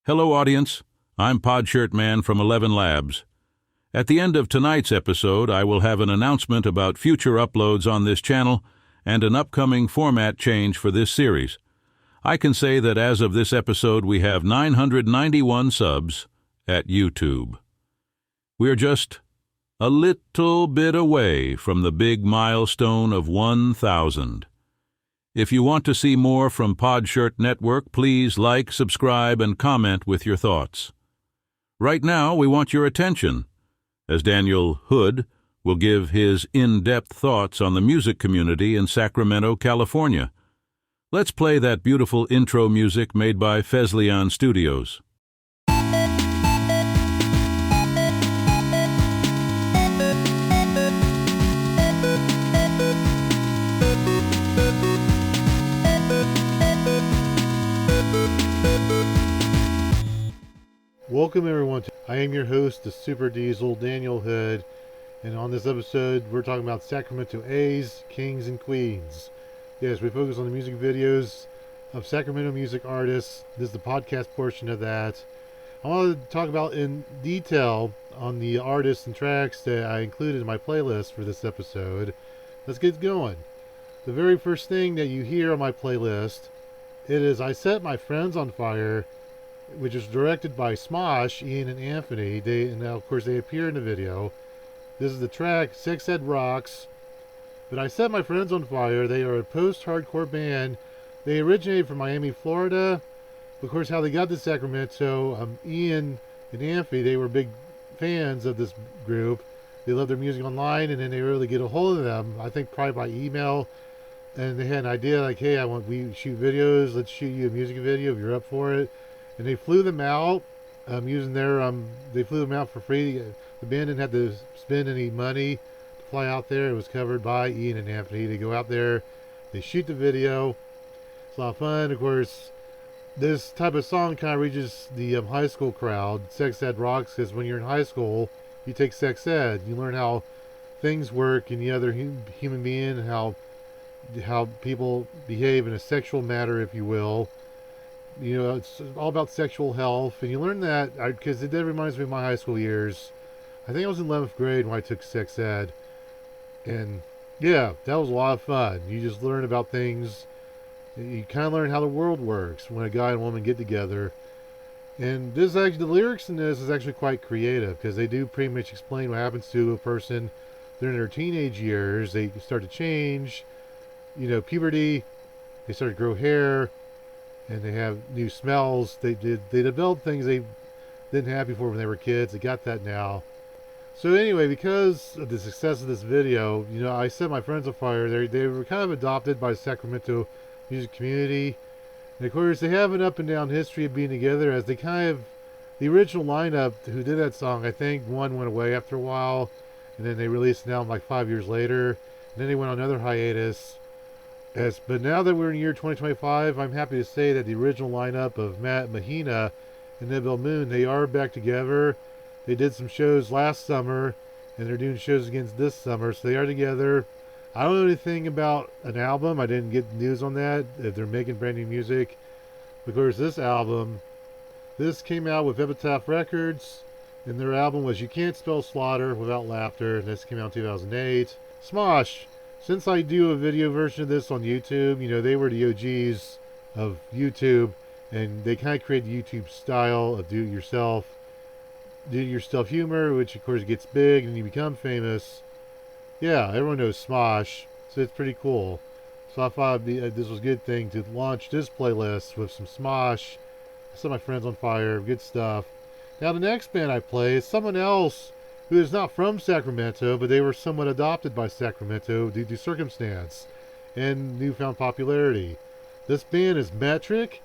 Hello, audience. I'm Podshirt Man from 11 Labs. At the end of tonight's episode, I will have an announcement about future uploads on this channel and an upcoming format change for this series. I can say that as of this episode, we have 991 subs at YouTube. We're just a little bit away from the big milestone of 1,000. If you want to see more from Podshirt Network, please like, subscribe, and comment with your thoughts. Right now, we want your attention, as Daniel Hood will give his in-depth thoughts on the music community in Sacramento, California. Let's play that beautiful intro music made by Fesleyan Studios. Welcome everyone. I am your host, the Super Diesel, Daniel Hood, and on this episode we're talking about Sacramento A's, Kings, and Queens. Yes, we focus on the music videos of Sacramento music artists. This is the podcast portion of that. I want to talk about in detail on the artists and tracks that I included in my playlist for this episode. Let's get going. The very first thing that you hear on my playlist, it is I Set My Friends on Fire, which is directed by Smosh, Ian, and Anthony. Now, of course, they appear in the video. This is the track Sex Ed Rocks. But I Set My Friends on Fire. They are a post-hardcore band. They originated from Miami, Florida. Of course, how they got to Sacramento, Ian and Anthony, they were big fans of this group. They loved their music online, and then they really get a hold of them, I think probably by email. And they had an idea like, hey, we shoot videos. Let's shoot you a music video if you're up for it. And they flew them out using their, they flew them out for free. The band didn't have to spend any money to fly out there. It was covered by Ian and Anthony. They go out there, they shoot the video. It's a lot of fun. Of course, this type of song kind of reaches the high school crowd. Sex Ed rocks because when you're in high school, you take sex ed. You learn how things work in the other human being, and how people behave in a sexual matter, if you will. You know, it's all about sexual health, and you learn that because it reminds me of my high school years. I think I was in 11th grade when I took sex ed, and yeah, that was a lot of fun. You just learn about things. You kind of learn how the world works when a guy and woman get together. And the lyrics in this is actually quite creative because they do pretty much explain what happens to a person during their teenage years. They start to change, puberty. They start to grow hair. And they have new smells. They develop things they didn't have before when they were kids. They got that now. So anyway, because of the success of this video, I Set My Friends on Fire. They were kind of adopted by the Sacramento music community. And of course, they have an up and down history of being together, as the original lineup who did that song, I think one went away after a while, and then they released an album like 5 years later, and then they went on another hiatus. But now that we're in the year 2025, I'm happy to say that the original lineup of Matt Mahina and Nebel Moon, they are back together. They did some shows last summer, and they're doing shows again this summer, so they are together. I don't know anything about an album. I didn't get news on that, if they're making brand new music. Of course, this came out with Epitaph Records, and their album was You Can't Spell Slaughter Without Laughter, and this came out in 2008. Smosh. Since I do a video version of this on YouTube, they were the OGs of YouTube, and they kind of created the YouTube style of do-it-yourself humor, which of course gets big and you become famous. Yeah, everyone knows Smosh, so it's pretty cool. So I thought this was a good thing to launch this playlist with some Smosh. I Set My Friends on Fire, good stuff. Now the next band I play is someone else who is not from Sacramento, but they were somewhat adopted by Sacramento due to circumstance and newfound popularity. This band is Metric,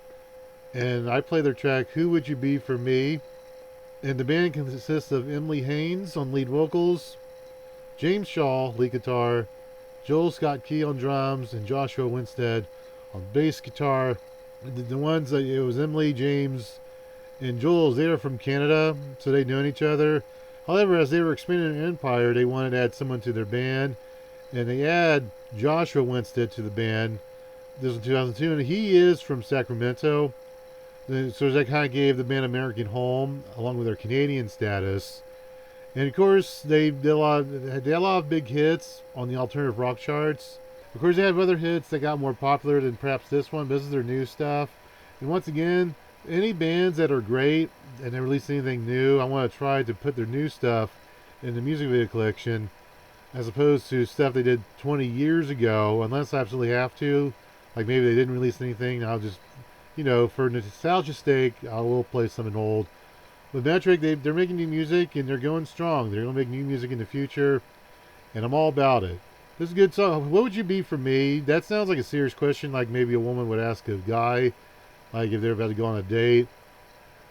and I play their track Who Would You Be For Me? And the band consists of Emily Haynes on lead vocals, James Shaw, lead guitar, Joel Scott Key on drums, and Joshua Winstead on bass guitar. The ones that it was Emily, James, and Joel, they are from Canada, so they know each other. However, as they were expanding their empire, they wanted to add someone to their band, and they add Joshua Winstead to the band. This was 2002, and he is from Sacramento. So that kind of gave the band American home, along with their Canadian status. And of course, they had a lot of big hits on the alternative rock charts. Of course, they have other hits that got more popular than perhaps this one. But this is their new stuff. And once again, any bands that are great and they release anything new, I want to try to put their new stuff in the music video collection, as opposed to stuff they did 20 years ago, unless I absolutely have to. Like maybe they didn't release anything, I'll just, for nostalgia's sake, I will play something old. But Metric, they're making new music and they're going strong. They're going to make new music in the future, and I'm all about it. This is a good song. What would you be for me? That sounds like a serious question, like maybe a woman would ask a guy, like if they're about to go on a date.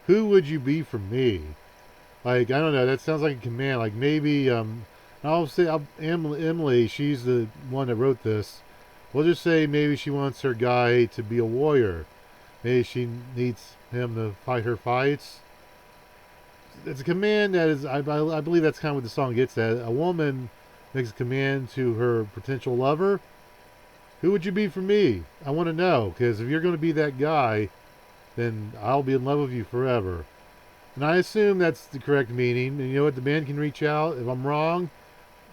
Who would you be for me? Like, I don't know, that sounds like a command. Like maybe, I'll say Emily, she's the one that wrote this. We'll just say maybe she wants her guy to be a warrior. Maybe she needs him to fight her fights. It's a command that is, I believe that's kind of what the song gets at. A woman makes a command to her potential lover. Who would you be for me? I want to know, because if you're going to be that guy, then I'll be in love with you forever. And I assume that's the correct meaning. And you know what? The band can reach out. If I'm wrong,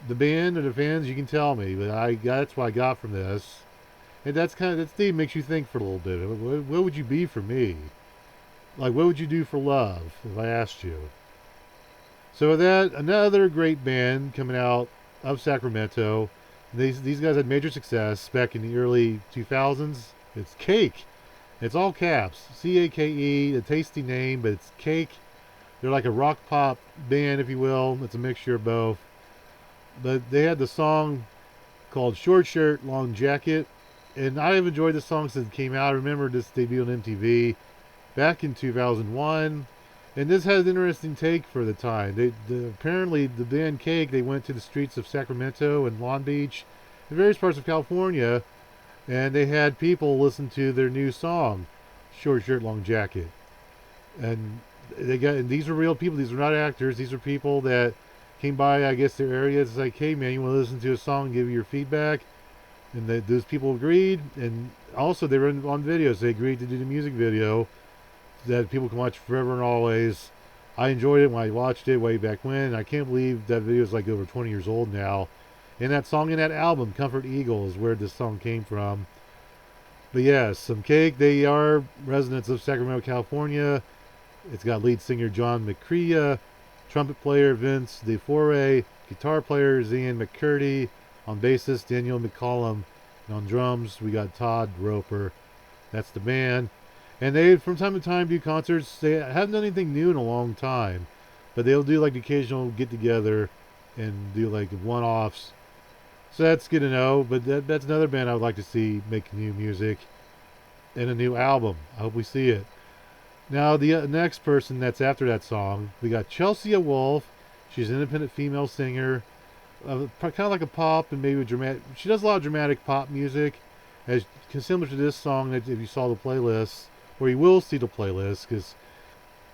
the band or the fans, you can tell me. But that's what I got from this. And that's deep. Makes you think for a little bit. What would you be for me? Like, what would you do for love if I asked you? So with that, another great band coming out of Sacramento. These guys had major success back in the early 2000s. It's Cake. It's all caps. C-A-K-E, a tasty name, but it's Cake. They're like a rock pop band, if you will. It's a mixture of both. But they had the song called Short Shirt, Long Jacket. And I have enjoyed this song since it came out. I remember this debut on MTV back in 2001. And this has an interesting take for the time. Apparently, the band Cake, they went to the streets of Sacramento and Long Beach and various parts of California, and they had people listen to their new song, Short Shirt, Long Jacket. And these are real people. These are not actors. These are people that came by, I guess, their area. It's like, hey, man, you want to listen to a song and give you your feedback? And those people agreed. And also, they were on videos. They agreed to do the music video that people can watch forever and always. I enjoyed it when I watched it way back when. I can't believe that video is like over 20 years old now. And that song in that album, Comfort Eagle, is where this song came from. But yes, some Cake. They are residents of Sacramento, California. It's got lead singer John McCrea, trumpet player Vince DeFore, guitar player Ian McCurdy, on bassist Daniel McCollum, and on drums we got Todd Roper. That's the band. And they, from time to time, do concerts. They haven't done anything new in a long time, but they'll do like the occasional get together and do like one-offs. So that's good to know. But that's another band I would like to see make new music and a new album. I hope we see it. Now the next person that's after that song, we got Chelsea Wolfe. She's an independent female singer, kind of like a pop and maybe dramatic. She does a lot of dramatic pop music, as similar to this song. If you saw the playlist. Or you will see the playlist, because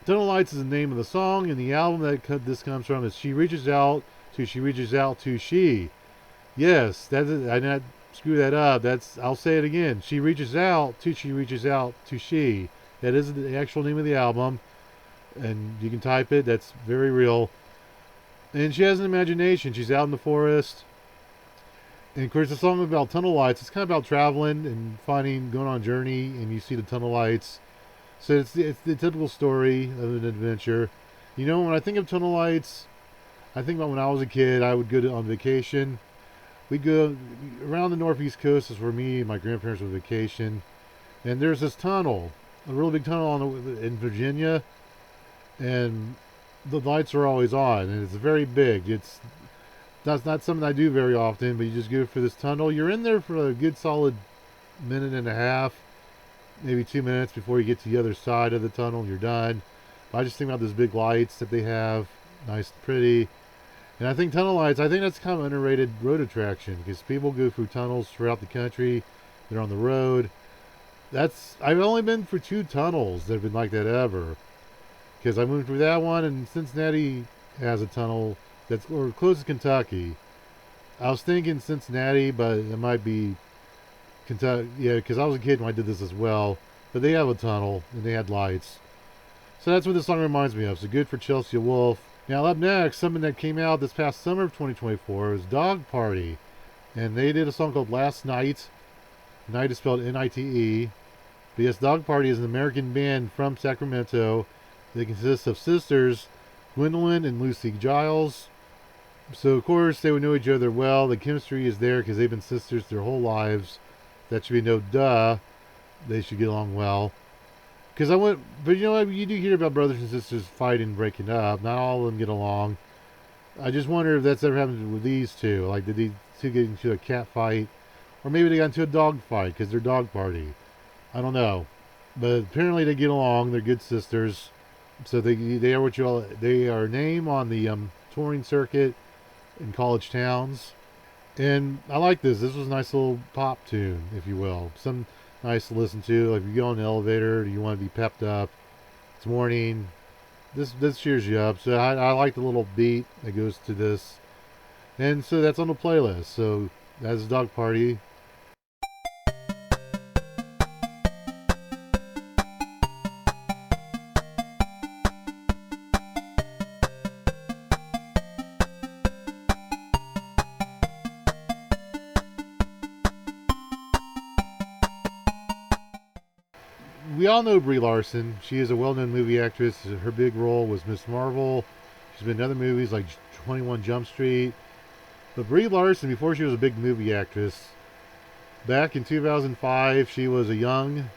Tunnel Lights is the name of the song, and the album that this comes from is She Reaches Out to She Reaches Out to She. Yes, that is, I did not screw that up. I'll say it again. She Reaches Out to She Reaches Out to She. That is the actual name of the album, and you can type it. That's very real. And she has an imagination. She's out in the forest. And of course, the song about tunnel lights. It's kind of about traveling and going on a journey, and you see the tunnel lights. So it's the typical story of an adventure. When I think of tunnel lights, I think about when I was a kid. I would go on vacation. We'd go around the northeast coast. Is where me and my grandparents would vacation. And there's this tunnel, a really big tunnel in Virginia, and the lights are always on, and it's very big. That's not something I do very often, but you just go for this tunnel. You're in there for a good solid minute and a half, maybe 2 minutes before you get to the other side of the tunnel and you're done. But I just think about those big lights that they have, nice and pretty. And I think tunnel lights, I think that's kind of an underrated road attraction, because people go through tunnels throughout the country. They're on the road. I've only been for 2 tunnels that have been like that ever, because I moved through that one, and Cincinnati has a tunnel or close to Kentucky. I was thinking Cincinnati, but it might be Kentucky. Yeah, because I was a kid when I did this as well. but they have a tunnel and they had lights. So that's what this song reminds me of. So good for Chelsea Wolfe. Now up next, something that came out this past summer of 2024 was Dog Party. And they did a song called Last Night. Night is spelled N-I-T-E. But yes, Dog Party is an American band from Sacramento. They consist of sisters Gwendolyn and Lucy Giles. So of course they would know each other well. The chemistry is there because they've been sisters their whole lives. That should be no duh. They should get along well. But you know what? You do hear about brothers and sisters fighting and breaking up. Not all of them get along. I just wonder if that's ever happened with these two. Like, did these two get into a cat fight? Or maybe they got into a dog fight because they're Dog Party. I don't know. But apparently they get along. They're good sisters. So they are named on the touring circuit in college towns. And I like this. This was a nice little pop tune, if you will. Some nice to listen to. Like if you go on the elevator, you want to be pepped up. It's morning. This cheers you up. So I like the little beat that goes to this. And so that's on the playlist. So that's Dog Party. We all know Brie Larson. She is a well-known movie actress. Her big role was Miss Marvel. She's been in other movies like 21 Jump Street. But Brie Larson, before she was a big movie actress, back in 2005, she was a young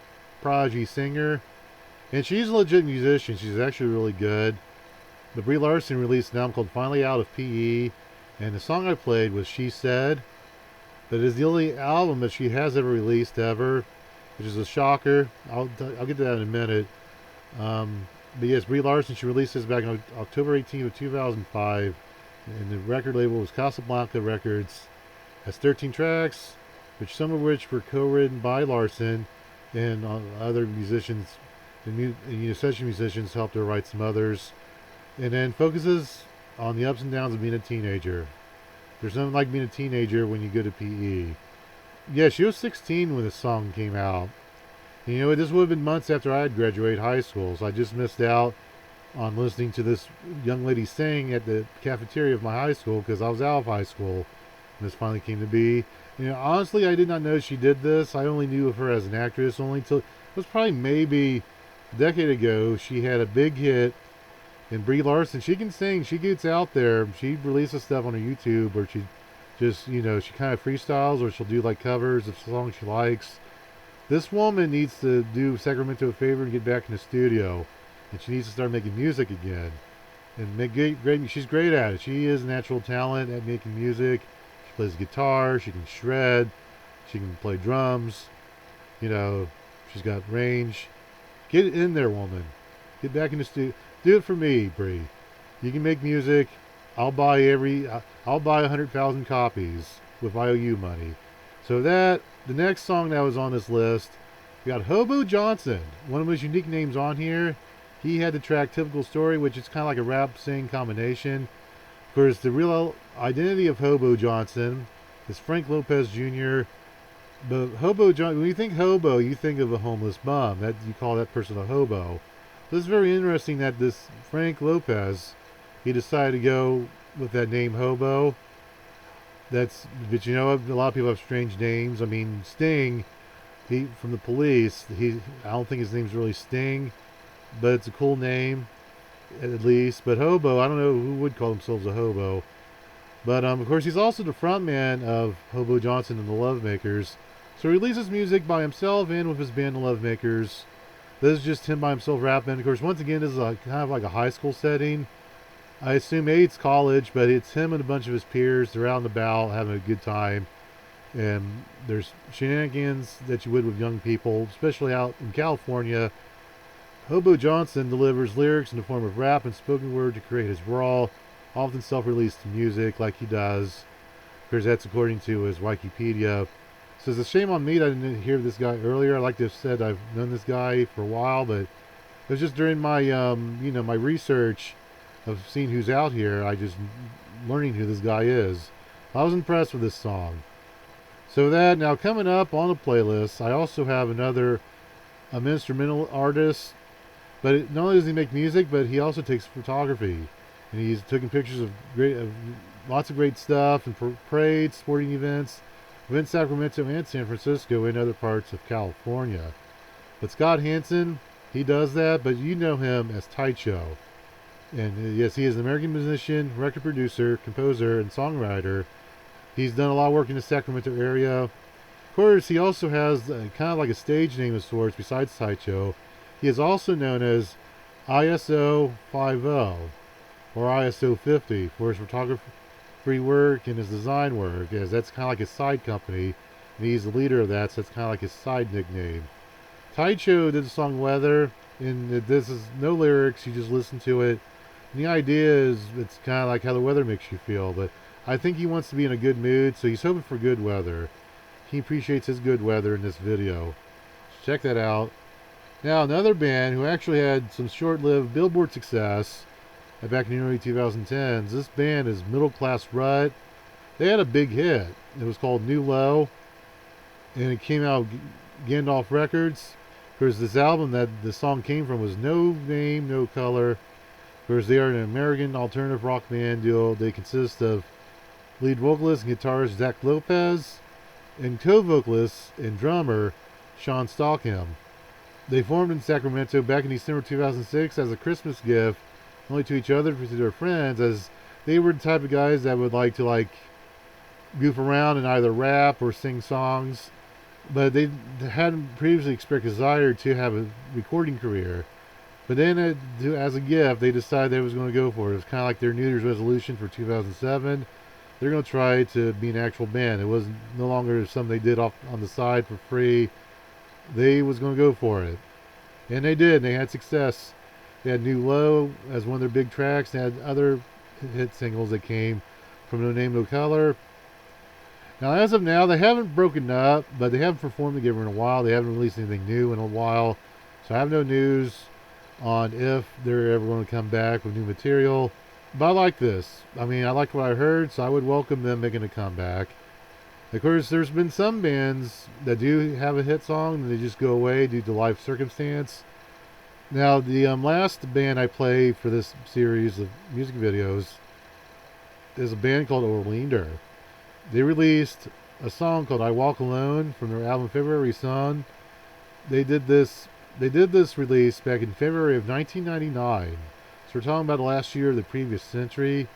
prodigy singer. And she's a legit musician. She's actually really good. But Brie Larson released an album called Finally Out of PE. And the song I played was She Said. But it is the only album that she has ever released ever, which is a shocker. I'll get to that in a minute. But yes, Brie Larson, she released this back on October 18th of 2005. And the record label was Casablanca Records. It has 13 tracks, some of which were co-written by Larson, and other musicians and session musicians helped her write some others. And then focuses on the ups and downs of being a teenager. There's nothing like being a teenager when you go to PE. Yeah, she was 16 when this song came out. And you know what? This would have been months after I had graduated high school, so I just missed out on listening to this young lady sing at the cafeteria of my high school because I was out of high school when this finally came to be. You know, honestly, I did not know she did this. I only knew of her as an actress only till it was probably maybe a decade ago. She had a big hit. And Brie Larson, she can sing. She gets out there. She releases stuff on her YouTube, or she just, she kind of freestyles, or she'll do like covers of songs she likes. This woman needs to do Sacramento a favor and get back in the studio, and she needs to start making music again, and make great. She's great at it. She is natural talent at making music. She plays guitar. She can shred. She can play drums. She's got range. Get in there, woman. Get back in the studio. Do it for me, Brie. You can make music. I'll buy 100,000 copies with IOU money. So the next song that was on this list, we got Hobo Johnson, one of the most unique names on here. He had the track Typical Story, which is kind of like a rap-sing combination. Of course, the real identity of Hobo Johnson is Frank Lopez Jr. But Hobo Johnson, when you think hobo, you think of a homeless bum. You call that person a hobo. So it's very interesting that this Frank Lopez, he decided to go with that name Hobo. But a lot of people have strange names. I mean, Sting, from the Police, I don't think his name's really Sting, but it's a cool name, at least. But Hobo, I don't know who would call themselves a hobo. But of course, he's also the frontman of Hobo Johnson and the Lovemakers. So he releases music by himself and with his band, the Lovemakers. This is just him by himself rapping. Of course, once again, this is kind of like a high school setting. I assume it's college, but it's him and a bunch of his peers. They're out and about having a good time. And there's shenanigans that you would with young people, especially out in California. Hobo Johnson delivers lyrics in the form of rap and spoken word to create his raw, often self-released music like he does. Of course, that's according to his Wikipedia. So it's a shame on me that I didn't hear this guy earlier. Like I said, I've known this guy for a while, but it was just during my, my research of seeing who's out here, learning who this guy is. I was impressed with this song. So now coming up on the playlist, I also have another an instrumental artist. But not only does he make music, but he also takes photography, and he's taking pictures of lots of great stuff and parades, sporting events in Sacramento and San Francisco and other parts of California. But Scott Hansen, he does that, but you know him as Taicho. And yes, he is an American musician, record producer, composer, and songwriter. He's done a lot of work in the Sacramento area. Of course, he also has kind of like a stage name of sorts besides Taicho. He is also known as ISO 50 or ISO 50 for his photography work and his design work, as that's kind of like his side company, and he's the leader of that, so that's kind of like his side nickname. Taicho did the song Weather, and this is no lyrics, you just listen to it. And the idea is it's kind of like how the weather makes you feel, but I think he wants to be in a good mood, so he's hoping for good weather. He appreciates his good weather in this video. So check that out. Now, another band who actually had some short-lived Billboard success back in the early 2010s, this band is Middle Class Rut. They had a big hit. It was called New Low, and it came out Gandalf Records. Of course, this album that the song came from was No Name, No Color. Of course, they are an American alternative rock band duo. They consist of lead vocalist and guitarist Zach Lopez and co-vocalist and drummer Sean Stockham. They formed in Sacramento back in December 2006 as a Christmas gift, only to each other, to their friends, as they were the type of guys that would like to goof around and either rap or sing songs, but they hadn't previously expressed desire to have a recording career. But then, as a gift, they decided they was going to go for it. It was kind of like their New Year's resolution for 2007. They're going to try to be an actual band. It was no longer something they did off on the side for free. They was going to go for it, and they did. They had success. They had New Low as one of their big tracks. They had other hit singles that came from No Name, No Color. Now, as of now, they haven't broken up, but they haven't performed together in a while. They haven't released anything new in a while, so I have no news on if they're ever going to come back with new material. But I like this. I mean, I liked what I heard, so I would welcome them making a comeback. Of course, there's been some bands that do have a hit song and they just go away due to life circumstance. Now, the last band I play for this series of music videos is a band called Orleander. They released a song called I Walk Alone from their album February Sun. They did this release back in February of 1999. So we're talking about the last year of the previous century.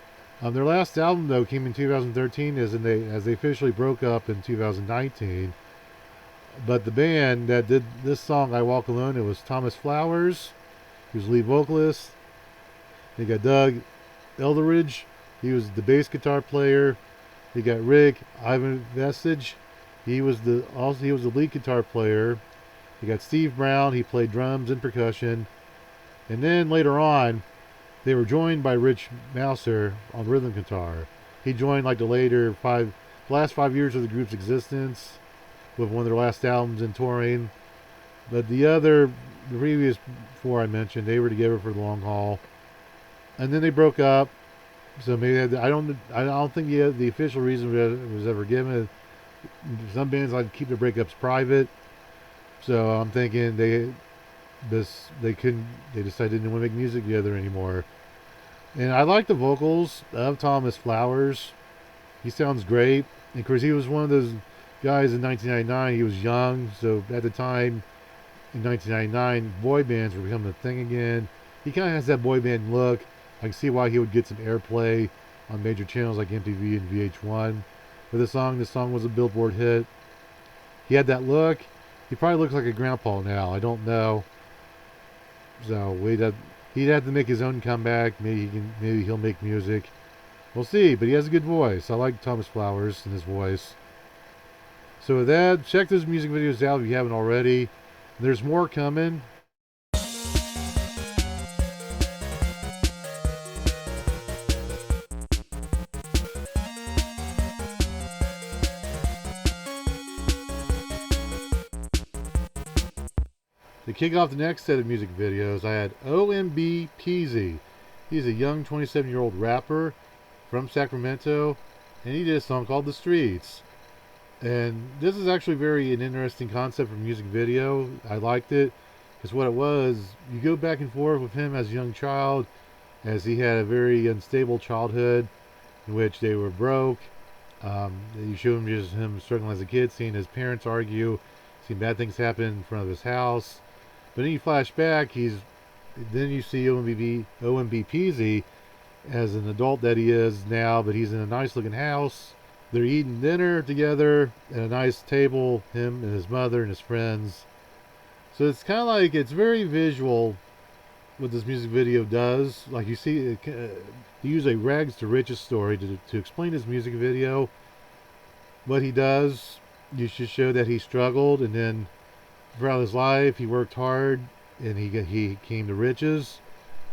Their last album, though, came in 2013 as they officially broke up in 2019. But the band that did this song, I Walk Alone, it was Thomas Flowers, who's the lead vocalist. They got Doug Elderidge, he was the bass guitar player. They got Rick Ivan Vestige, he was the lead guitar player. They got Steve Brown, he played drums and percussion. And then later on, they were joined by Rich Mouser on rhythm guitar. He joined the last 5 years of the group's existence with one of their last albums and touring. But the previous four I mentioned, they were together for the long haul. And then they broke up. So maybe I don't think the official reason was ever given. Some bands like to keep their breakups private. So I'm thinking they decided they didn't want to make music together anymore. And I like the vocals of Thomas Flowers. He sounds great. And of course, he was one of those guys in 1999. He was young, so at the time in 1999, boy bands were becoming a thing again. He kind of has that boy band look. I can see why he would get some airplay on major channels like MTV and VH1. For this song was a Billboard hit. He had that look. He probably looks like a grandpa now. I don't know. So he'd have to make his own comeback. Maybe he'll make music. We'll see. But he has a good voice. I like Thomas Flowers and his voice. So with that, check those music videos out if you haven't already. There's more coming. To kick off the next set of music videos, I had OMB Peasy. He's a young 27-year-old rapper from Sacramento, and he did a song called The Streets. And this is actually an interesting concept for music video. I liked it because what it was, you go back and forth with him as a young child, as he had a very unstable childhood in which they were broke. You show him just him struggling as a kid, seeing his parents argue, seeing bad things happen in front of his house. But then you flash back, then you see OMB Peasy as an adult that he is now, but he's in a nice looking house. They're eating dinner together at a nice table, him and his mother and his friends. So it's kind of like, it's very visual what this music video does. Like you see, he used a rags to riches story to explain his music video. What he does, you should show that he struggled, and then throughout his life he worked hard, and he came to riches.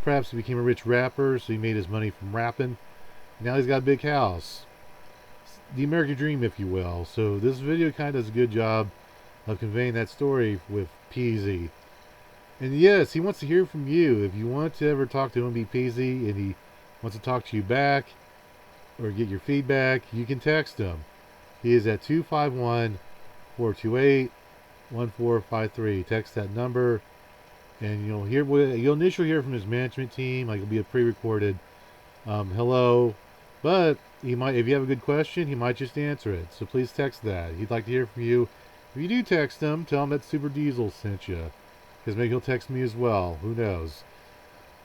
Perhaps he became a rich rapper, so he made his money from rapping. Now he's got a big house. The American dream, if you will. So this video kind of does a good job of conveying that story with Peasy. And yes, he wants to hear from you. If you want to ever talk to MB Peasy and he wants to talk to you back or get your feedback, you can text him. He is at 251-428-1453. Text that number, and you'll initially hear from his management team. Like, it'll be a pre-recorded hello, but he might, if you have a good question, he might just answer it. So please text that. He'd like to hear from you. If you do text him, tell him that Super Diesel sent you, because maybe he'll text me as well. Who knows?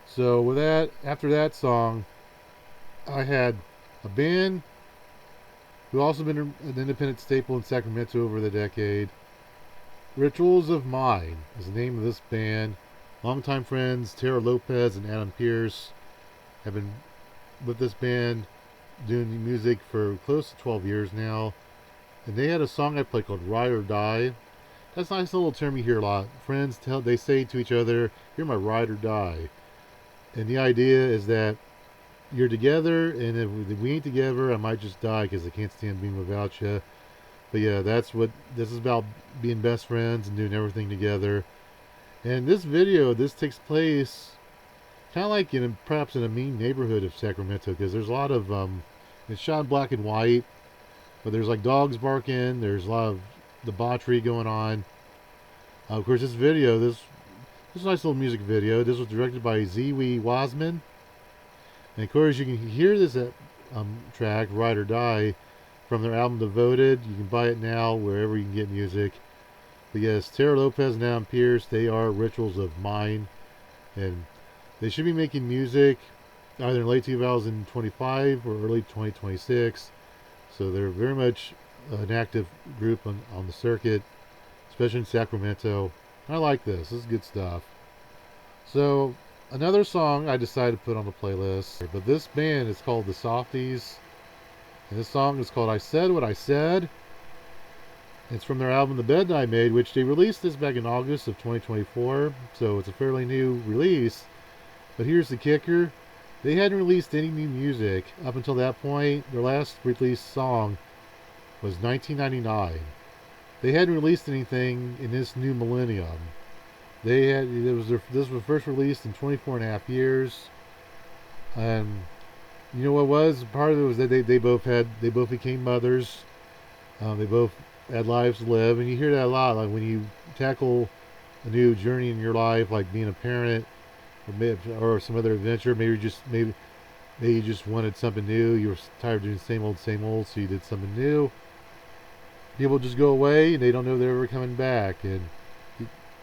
So with that, after that song, I had a band who also been an independent staple in Sacramento over the decade. Rituals of Mine is the name of this band. Longtime friends Tara Lopez and Adam Pierce have been with this band doing music for close to 12 years now. And they had a song I played called Ride or Die. That's a nice little term you hear a lot. Friends they say to each other, "You're my ride or die." And the idea is that you're together, and if we ain't together, I might just die because I can't stand being without you. But yeah, that's what this is about, being best friends and doing everything together. And this video, this takes place kind of like perhaps in a mean neighborhood of Sacramento, because there's a lot of, it's shot in black and white, but there's like dogs barking, there's a lot of debauchery going on. Of course, this video, this is a nice little music video. This was directed by Ziwi Wasman. And of course, you can hear this track, Ride or Die, from their album Devoted. You can buy it now wherever you can get music. But yes, Tara Lopez and Adam Pierce, they are Rituals of Mine. And they should be making music either in late 2025 or early 2026. So they're very much an active group on the circuit, especially in Sacramento. I like this. This is good stuff. So another song I decided to put on the playlist, but this band is called the Softies, and this song is called I Said What I Said. It's from their album The Bed I Made, which they released this back in August of 2024, so it's a fairly new release. But here's the kicker: they hadn't released any new music up until that point. Their last released song was 1999. They hadn't released anything in this new millennium. This was first released in 24 and a half years. And you know what was? Part of it was that they both became mothers. They both had lives to live, and you hear that a lot. Like when you tackle a new journey in your life, like being a parent, or some other adventure, maybe you just wanted something new. You were tired of doing the same old, so you did something new. People just go away, and they don't know they're ever coming back. And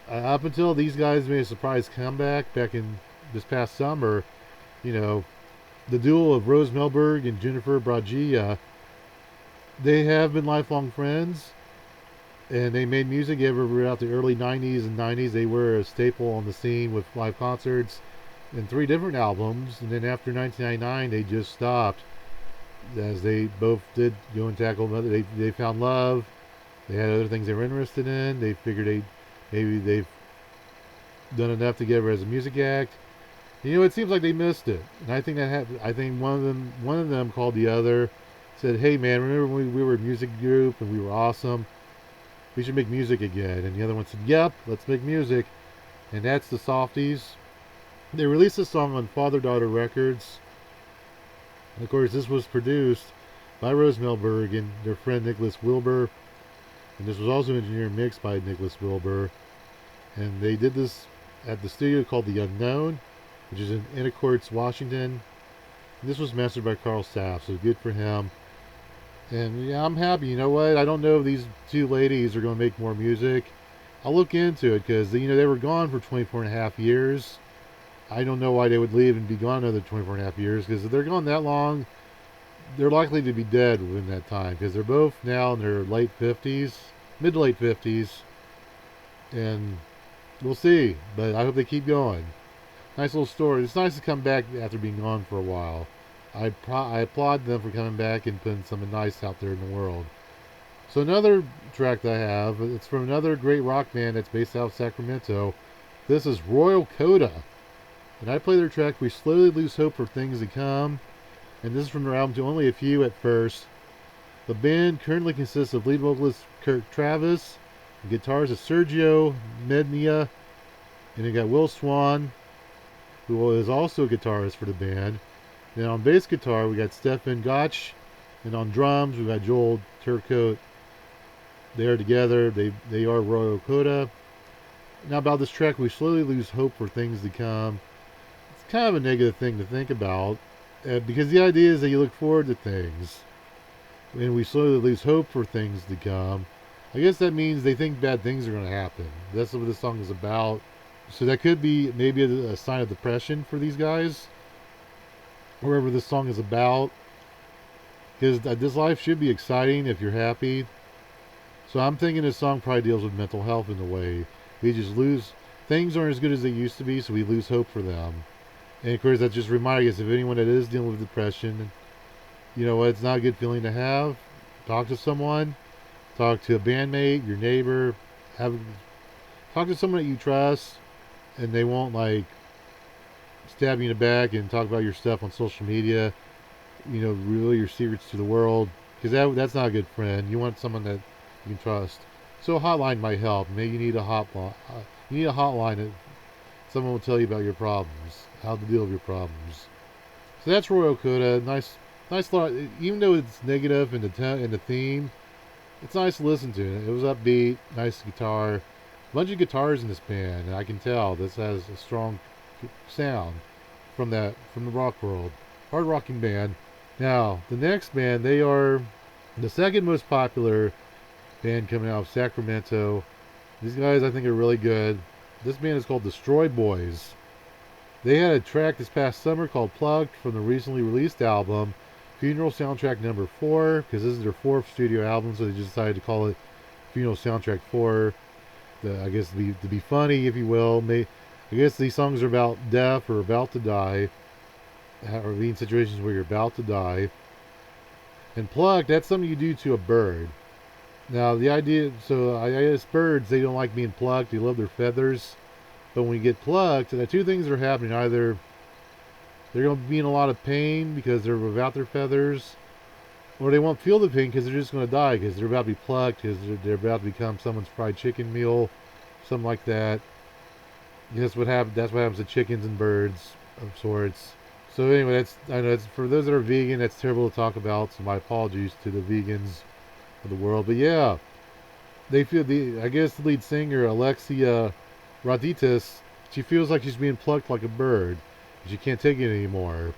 up until these guys made a surprise comeback back in this past summer, the duo of Rose Melberg and Jennifer Bragia, they have been lifelong friends, and they made music throughout the early 90s and 90s. They were a staple on the scene with live concerts and 3 different albums, and then after 1999 they just stopped, as they both did go and tackle they found love. They had other things they were interested in. They figured maybe they've done enough together as a music act. It seems like they missed it, and I think that happened. I think one of them called the other, said, "Hey man, remember when we were a music group and we were awesome? We should make music again." And the other one said, "Yep, let's make music." And that's the Softies. They released this song on Father-Daughter Records. And of course, this was produced by Rose Melberg and their friend Nicholas Wilbur. And this was also engineered and mixed by Nicholas Wilbur. And they did this at the studio called The Unknown, which is in Anacortes, Washington. And this was mastered by Carl Saff, so good for him. And yeah, I'm happy. You know what? I don't know if these two ladies are going to make more music. I'll look into it because, you know, they were gone for 24 and a half years. I don't know why they would leave and be gone another 24 and a half years, because if they're gone that long, they're likely to be dead within that time, because they're both now in their late 50s, mid to late 50s, and we'll see, but I hope they keep going. Nice little story. It's nice to come back after being gone for a while. I applaud them for coming back and putting something nice out there in the world. So another track that I have, it's from another great rock band that's based out of Sacramento. This is Royal Coda. And I play their track, We Slowly Lose Hope for Things to Come. And this is from their album To Only a Few at First. The band currently consists of lead vocalist Kirk Travis, and guitarist Sergio Mednia, and they got Will Swan, who is also a guitarist for the band. And on bass guitar, we got Stefan Gotch, and on drums, we got Joel Turcotte. They are together. They are Royal Coda. Now about this track, We Slowly Lose Hope for Things to Come. It's kind of a negative thing to think about, because the idea is that you look forward to things, and we slowly lose hope for things to come. I guess that means they think bad things are going to happen. That's what this song is about. So that could be maybe a sign of depression for these guys, wherever this song is about. Because this life should be exciting if you're happy. So I'm thinking this song probably deals with mental health in a way. We just lose, things aren't as good as they used to be, so we lose hope for them. And of course, that's just reminding us, if anyone that is dealing with depression, you know what, it's not a good feeling to have. Talk to someone, talk to a bandmate, your neighbor, talk to someone that you trust, and they won't like stab you in the back and talk about your stuff on social media, you know, reveal your secrets to the world, because that's not a good friend. You want someone that you can trust. So a hotline might help. Maybe you need a hotline. That someone will tell you about your problems, how to deal with your problems. So that's Royal Coda. Nice thought. Even though it's negative in the theme, it's nice to listen to. It was upbeat, nice guitar, a bunch of guitars in this band, and I can tell this has a strong sound from the rock world, hard rocking band. Now the next band, they are the second most popular band coming out of Sacramento. These guys I think are really good. This band is called Destroy Boys. They had a track this past summer called Plugged from the recently released album Funeral Soundtrack Number 4, because this is their fourth studio album, so they just decided to call it Funeral Soundtrack 4. I guess to be funny, if you will. I guess these songs are about death or about to die, or being in situations where you're about to die. And Plugged, that's something you do to a bird. Now the idea, so I guess birds, they don't like being plucked, they love their feathers. But when you get plucked, the two things are happening. Either they're going to be in a lot of pain because they're without their feathers, or they won't feel the pain because they're just going to die because they're about to be plucked, because they're about to become someone's fried chicken meal, something like that. That's what happens to chickens and birds of sorts. So anyway, I know it's for those that are vegan, that's terrible to talk about, so my apologies to the vegans of the world. But yeah, they feel I guess the lead singer, Alexia Raditis, she feels like she's being plucked like a bird. She can't take it anymore.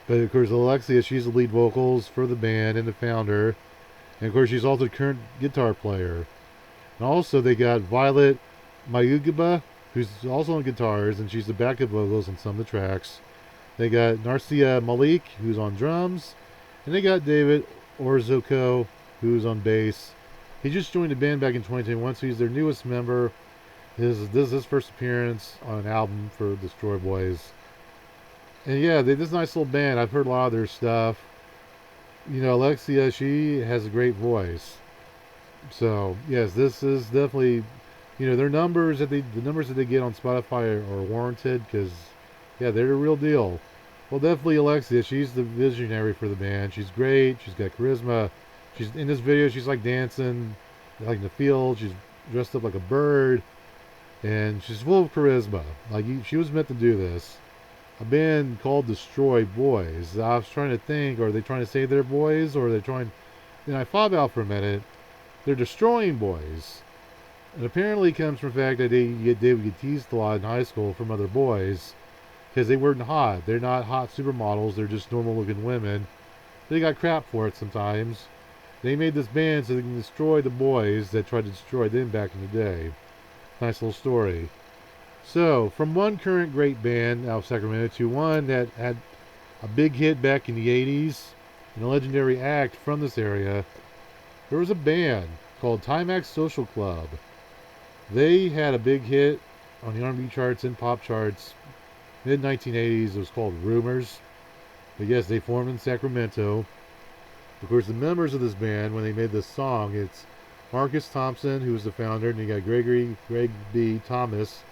But of course, Alexia, she's the lead vocals for the band and the founder. And of course, she's also the current guitar player. And also, they got Violet Mayugaba, who's also on guitars, and she's the backup vocals on some of the tracks. They got Narcia Malik, who's on drums. And they got David Orzoko, who's on bass. He just joined the band back in 2021, so he's their newest member. This is his first appearance on an album for Destroy Boys. And yeah, this is a nice little band. I've heard a lot of their stuff. You know, Alexia, she has a great voice. So yes, this is definitely, you know, the numbers that they get on Spotify are warranted, because yeah, they're the real deal. Well, definitely Alexia, she's the visionary for the band. She's great. She's got charisma. She's in this video. She's like dancing, like in the field. She's dressed up like a bird, and she's full of charisma. Like she was meant to do this. A band called Destroy Boys. I was trying to think, are they trying to say they're boys, or are they trying? And I thought about for a minute. They're destroying boys. And apparently it comes from the fact that they would get teased a lot in high school from other boys because they weren't hot. They're not hot supermodels. They're just normal looking women. They got crap for it sometimes. They made this band so they can destroy the boys that tried to destroy them back in the day. Nice little story. So, from one current great band out of Sacramento to one that had a big hit back in the 80s and a legendary act from this area, there was a band called Timex Social Club. They had a big hit on the R&B charts and pop charts mid-1980s. It was called Rumors. But yes, they formed in Sacramento. Of course, the members of this band, when they made this song, it's Marcus Thompson, who was the founder, and you got Greg B. Thomas,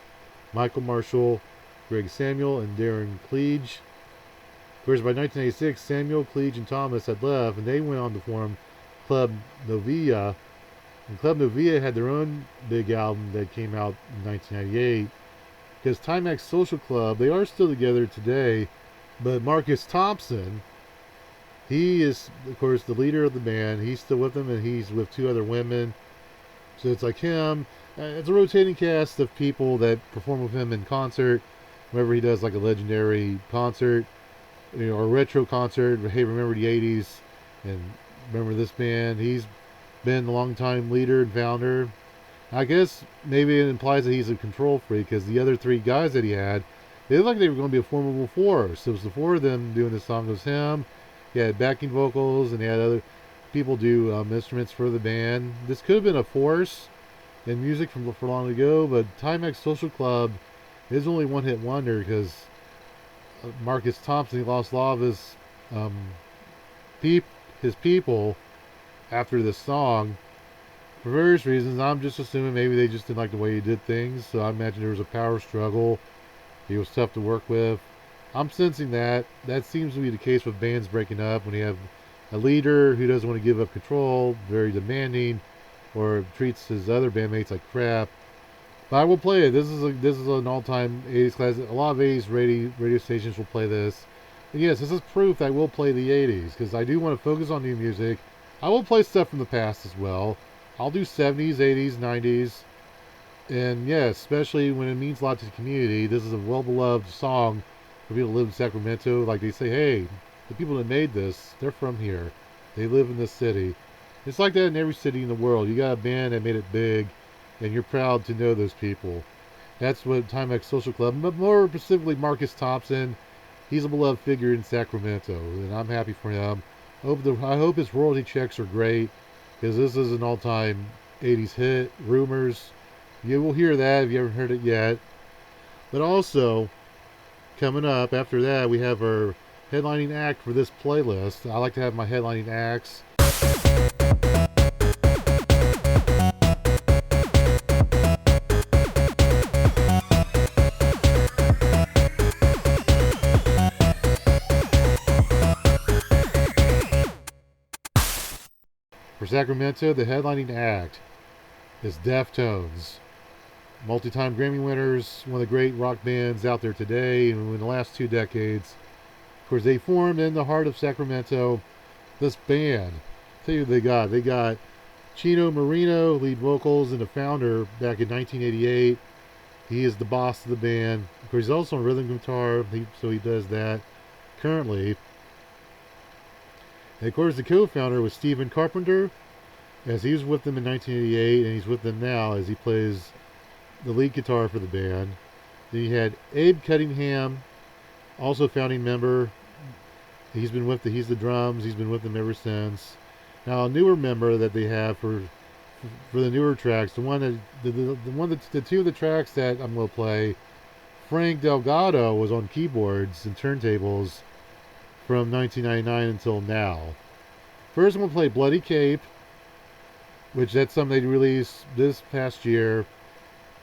Michael Marshall, Greg Samuel, and Darren Cleage. Of course, by 1986, Samuel, Cleage, and Thomas had left, and they went on to form Club Novia. And Club Novia had their own big album that came out in 1998. Because Timex Social Club, they are still together today, but Marcus Thompson, he is, of course, the leader of the band. He's still with them, and he's with two other women. So it's like him. It's a rotating cast of people that perform with him in concert. Whenever he does like a legendary concert, or a retro concert. Hey, remember the 80s, and remember this band. He's been a long-time leader and founder. I guess maybe it implies that he's a control freak, because the other three guys that he had, they looked like they were going to be a formidable force. It was the four of them doing the song. It was him. He had backing vocals, and he had other people do instruments for the band. This could have been a force in music from for long ago, but Timex Social Club is only one-hit wonder because Marcus Thompson, he lost a lot of his people after this song for various reasons. I'm just assuming maybe they just didn't like the way he did things, so I imagine there was a power struggle. He was tough to work with. I'm sensing that. That seems to be the case with bands breaking up, when you have a leader who doesn't want to give up control, very demanding, or treats his other bandmates like crap. But I will play it. This is an all-time 80s classic. A lot of 80s radio stations will play this. And yes, this is proof that I will play the 80s, because I do want to focus on new music. I will play stuff from the past as well. I'll do 70s, 80s, 90s. And yes, especially when it means a lot to the community. This is a well-beloved song for people who live in Sacramento. Like they say, hey, the people that made this, they're from here. They live in this city. It's like that in every city in the world. You got a band that made it big, and you're proud to know those people. That's what Timex Social Club, but more specifically Marcus Thompson, he's a beloved figure in Sacramento, and I'm happy for him. I hope his royalty checks are great, because this is an all-time 80s hit, Rumors. You will hear that if you haven't heard it yet. But also, coming up after that, we have our headlining act for this playlist. I like to have my headlining acts. For Sacramento, the headlining act is Deftones. Multi-time Grammy winners, one of the great rock bands out there today, and in the last 2 decades. Of course, they formed in the heart of Sacramento. This band, I'll tell you what they got. They got Chino Marino, lead vocals, and the founder back in 1988. He is the boss of the band. Of course, he's also on rhythm guitar, so he does that currently. And of course, the co-founder was Stephen Carpenter, as he was with them in 1988, and he's with them now as he plays the lead guitar for the band. Then you had Abe Cunningham, also founding member. He's the drums. He's been with them ever since. Now a newer member that they have for the newer tracks, the two of the tracks that I'm going to play, Frank Delgado was on keyboards and turntables from 1999 until now. First, I'm going to play Bloody Cape, which that's something they released this past year,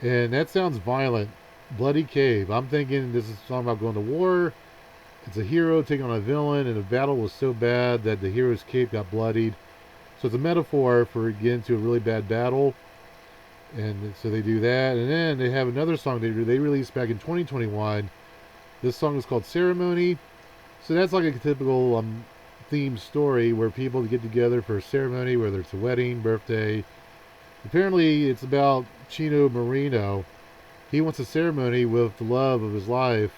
and that sounds violent. Bloody Cape. I'm thinking this is a song about going to war. It's a hero taking on a villain, and the battle was so bad that the hero's cape got bloodied. So it's a metaphor for getting into a really bad battle. And so they do that. And then they have another song they released back in 2021. This song is called Ceremony. So that's like a typical themed story where people get together for a ceremony, whether it's a wedding, birthday, Apparently, it's about Chino Marino. He wants a ceremony with the love of his life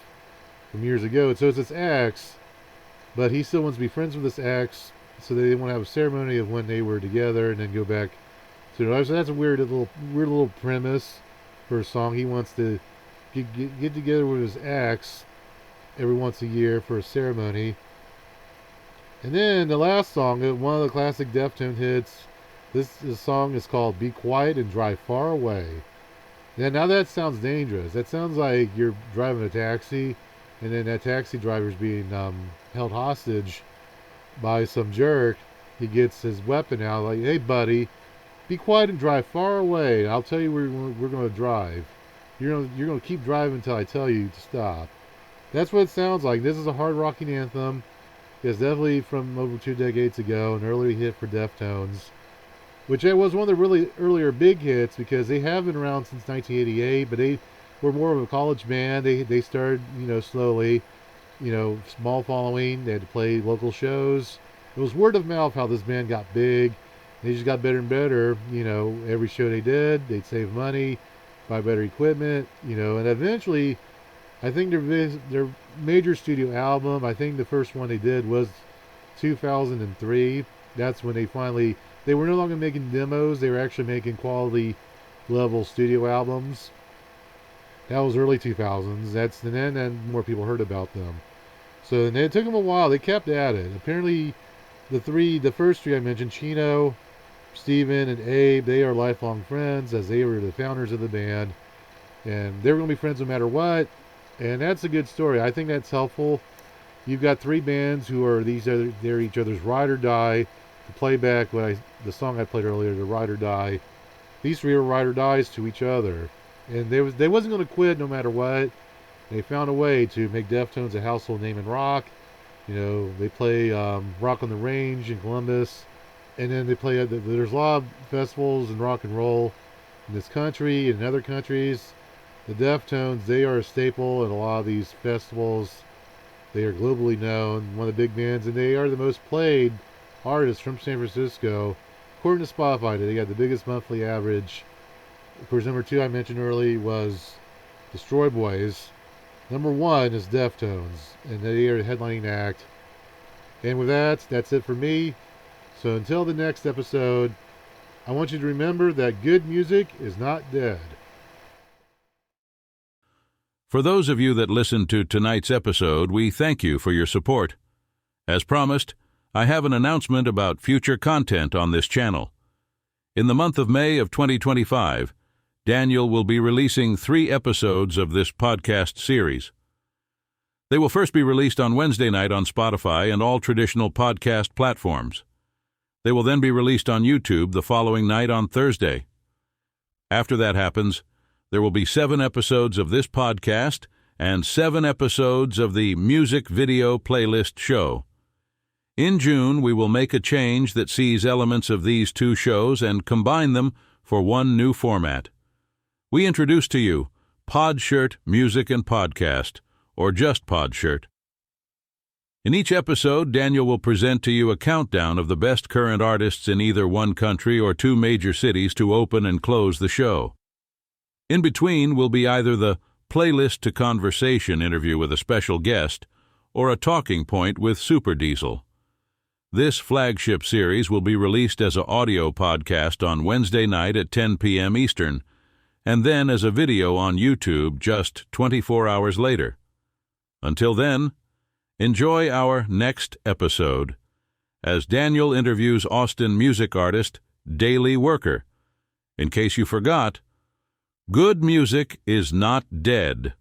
from years ago. And so it's his ex, but he still wants to be friends with his ex, so they want to have a ceremony of when they were together and then go back to their lives. So that's a weird little premise for a song. He wants to get together with his ex every once a year for a ceremony. And then the last song, one of the classic Deftone hits, this song is called Be Quiet and Drive Far Away. Now that sounds dangerous. That sounds like you're driving a taxi and then that taxi driver's being held hostage by some jerk. He gets his weapon out like, hey buddy, be quiet and drive far away. I'll tell you where we're going to drive. You're going to keep driving until I tell you to stop. That's what it sounds like. This is a hard rocking anthem. It's definitely from over 2 decades ago, an early hit for Deftones, which was one of the really earlier big hits because they have been around since 1988, but they were more of a college band. They started, slowly, small following. They had to play local shows. It was word of mouth how this band got big. They just got better and better. Every show they did, they'd save money, buy better equipment, and eventually, I think their major studio album, I think the first one they did was 2003. That's when they were no longer making demos. They were actually making quality level studio albums. That was early 2000s. And then more people heard about them. So it took them a while. They kept at it. Apparently, the first three I mentioned, Chino, Steven, and Abe, they are lifelong friends as they were the founders of the band. And they were going to be friends no matter what. And that's a good story. I think that's helpful. You've got three bands who are they're each other's ride or die. To play back the song I played earlier, the Ride or Die. These three are ride or dies to each other, and they wasn't going to quit no matter what. They found a way to make Deftones a household name in rock. They play Rock on the Range in Columbus, and then they play. There's a lot of festivals and rock and roll in this country and in other countries. The Deftones, they are a staple at a lot of these festivals. They are globally known, one of the big bands, and they are the most played artists from San Francisco. According to Spotify, they got the biggest monthly average. Of course, number 2 I mentioned earlier was Destroy Boys. Number 1 is Deftones, and they are the headlining act. And with that's it for me. So until the next episode, I want you to remember that good music is not dead. For those of you that listened to tonight's episode, we thank you for your support. As promised, I have an announcement about future content on this channel. In the month of May of 2025, Daniel will be releasing 3 episodes of this podcast series. They will first be released on Wednesday night on Spotify and all traditional podcast platforms. They will then be released on YouTube the following night on Thursday. After that happens, there will be 7 episodes of this podcast and 7 episodes of the music video playlist show. In June, we will make a change that sees elements of these 2 shows and combine them for one new format. We introduce to you Podshirt Music and Podcast, or just Podshirt. In each episode, Daniel will present to you a countdown of the best current artists in either one country or 2 major cities to open and close the show. In between will be either the Playlist to Conversation interview with a special guest or a talking point with Super Diesel. This flagship series will be released as an audio podcast on Wednesday night at 10 p.m. Eastern, and then as a video on YouTube just 24 hours later. Until then, enjoy our next episode as Daniel interviews Austin music artist Daily Worker. In case you forgot, good music is not dead.